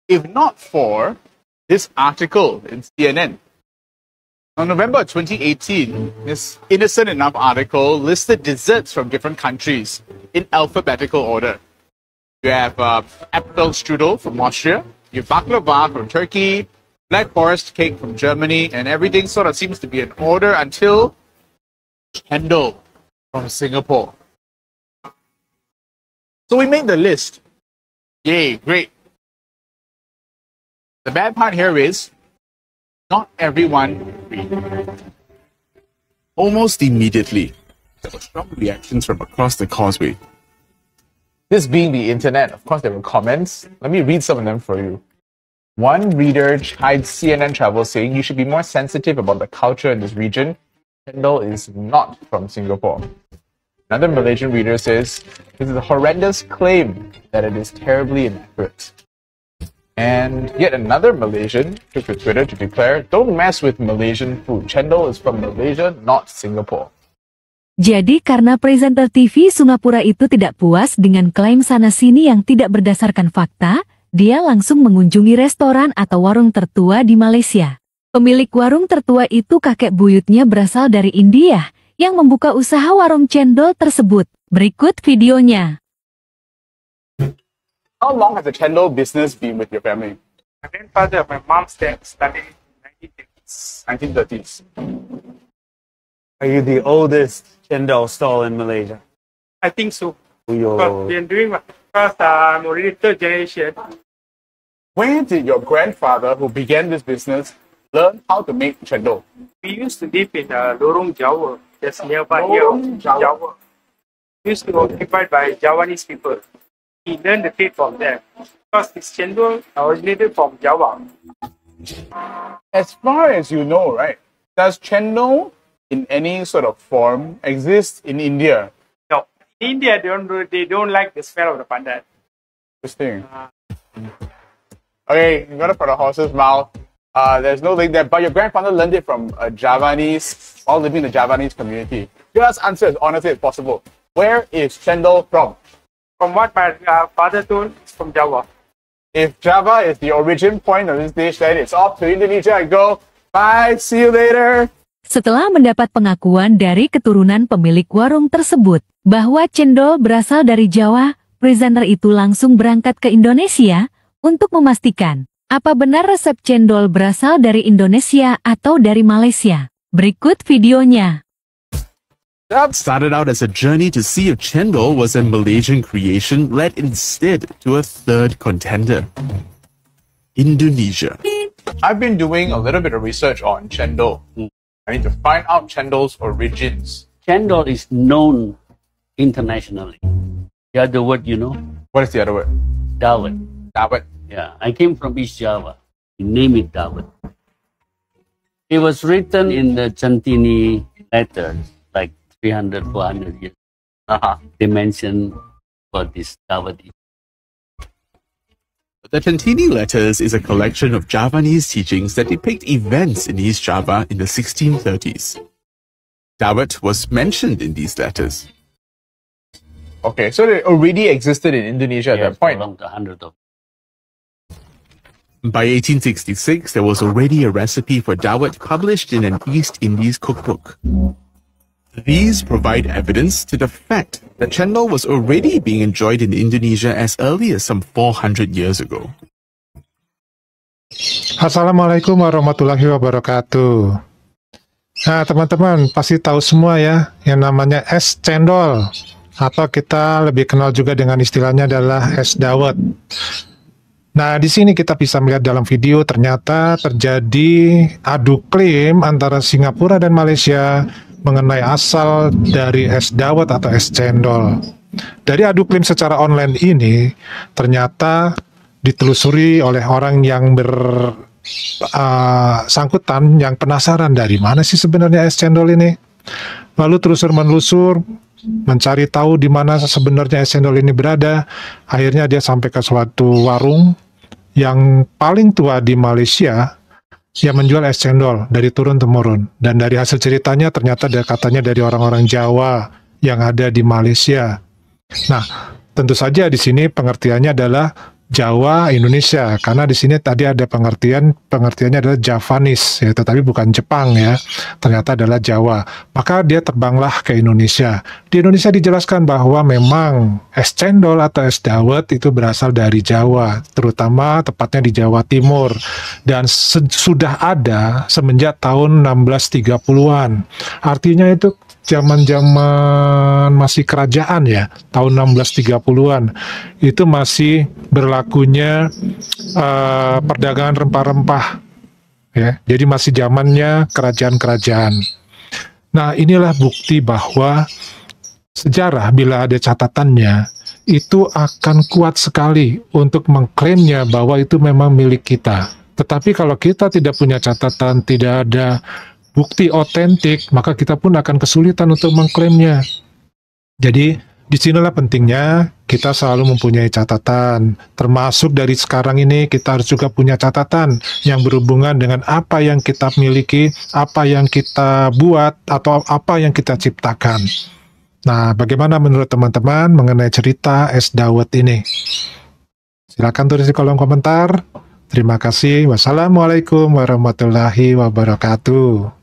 if not for this article in CNN. On November 2018, this innocent enough article listed desserts from different countries in alphabetical order. You have apple strudel from Austria, you have baklava from Turkey, Black Forest cake from Germany, and everything sort of seems to be in order until chendol from Singapore. So we made the list. Yay, great. The bad part here is not everyone agreed. Almost immediately, there were strong reactions from across the causeway. This being the internet, of course there were comments. Let me read some of them for you. One reader chides CNN Travel saying you should be more sensitive about the culture in this region. Chendol is not from Singapore. Another Malaysian reader says this is a horrendous claim that it is terribly inaccurate. And yet another Malaysian took to Twitter to declare, don't mess with Malaysian food. Chendol is from Malaysia, not Singapore. Jadi karena presenter TV Singapura itu tidak puas dengan klaim sana-sini yang tidak berdasarkan fakta, dia langsung mengunjungi restoran atau warung tertua di Malaysia. Pemilik warung tertua itu kakek buyutnya berasal dari India, yang membuka usaha warung cendol tersebut. Berikut videonya. How long has the chendol business been with your family? My grandfather, my mom's dad started in 1930s. Are you the oldest chendol stall in Malaysia? I think so. Yo. But we are doing because I'm already third generation. Where did your grandfather, who began this business, learn how to make chendol? We used to live in Lorong Jawa, just nearby Lorong here. Jawa. Used to be occupied by Javanese people. He learned the trade from them because this chendol originated from Java. As far as you know, right, does chendol in any sort of form exist in India? No, in India they don't like the smell of the pandan. Interesting. Okay, you got it for the horse's mouth. There's no link there, but your grandfather learned it from a Javanese, while living in the Javanese community. Just answer as honestly as possible. Where is chendol from? From what my father told, it's from Java. If Java is the origin point of this dish, then it's off to Indonesia and go. Bye, see you later. Setelah mendapat pengakuan dari keturunan pemilik warung tersebut bahwa cendol berasal dari Jawa, presenter itu langsung berangkat ke Indonesia untuk memastikan apa benar resep cendol berasal dari Indonesia atau dari Malaysia. Berikut videonya. That started out as a journey to see if chendol was a Malaysian creation, led instead to a third contender, Indonesia. I've been doing a little bit of research on chendol. I need to find out chendol's origins. Chendol is known internationally. The other word, you know? What is the other word? Dawet. Dawet. Yeah, I came from East Java. We name it Dawet. It was written in the Centini letters, like 300, 400 years. They mention about this Dawet. The Centini Letters is a collection of Javanese teachings that depict events in East Java in the 1630s. Dawet was mentioned in these letters. Okay, so it already existed in Indonesia at that point. Along the hundred of. By 1866, there was already a recipe for Dawet published in an East Indies cookbook. These provide evidence to the fact that chendol was already being enjoyed in Indonesia as early as some 400 years ago. Assalamualaikum warahmatullahi wabarakatuh. Nah, teman-teman pasti tahu semua ya yang namanya es cendol, atau kita lebih kenal juga dengan istilahnya adalah es dawet. Nah, di sini kita bisa melihat dalam video ternyata terjadi adu klaim antara Singapura dan Malaysia mengenai asal dari es dawet atau es cendol. Dari adu klaim secara online ini, ternyata ditelusuri oleh orang yang bersangkutan yang penasaran dari mana sih sebenarnya es cendol ini. Lalu telusur-menelusur, mencari tahu di mana sebenarnya es cendol ini berada. Akhirnya dia sampai ke suatu warung yang paling tua di Malaysia yang menjual es cendol dari turun-temurun. Dan dari hasil ceritanya ternyata katanya dari orang-orang Jawa yang ada di Malaysia. Nah, tentu saja di sini pengertiannya adalah Jawa, Indonesia, karena di sini tadi ada pengertiannya adalah Javanese, ya, tetapi bukan Jepang ya, ternyata adalah Jawa. Maka dia terbanglah ke Indonesia. Di Indonesia dijelaskan bahwa memang es cendol atau es dawet itu berasal dari Jawa, terutama tepatnya di Jawa Timur, dan sudah ada semenjak tahun 1630-an. Artinya itu zaman-zaman masih kerajaan ya, tahun 1630-an itu masih berlakunya perdagangan rempah-rempah ya. Jadi masih zamannya kerajaan-kerajaan. Nah, inilah bukti bahwa sejarah bila ada catatannya itu akan kuat sekali untuk mengklaimnya bahwa itu memang milik kita. Tetapi kalau kita tidak punya catatan, tidak ada bukti otentik, maka kita pun akan kesulitan untuk mengklaimnya. Jadi, disinilah pentingnya kita selalu mempunyai catatan. Termasuk dari sekarang ini, kita harus juga punya catatan yang berhubungan dengan apa yang kita miliki, apa yang kita buat, atau apa yang kita ciptakan. Nah, bagaimana menurut teman-teman mengenai cerita es dawet ini? Silakan tulis di kolom komentar. Terima kasih. Wassalamualaikum warahmatullahi wabarakatuh.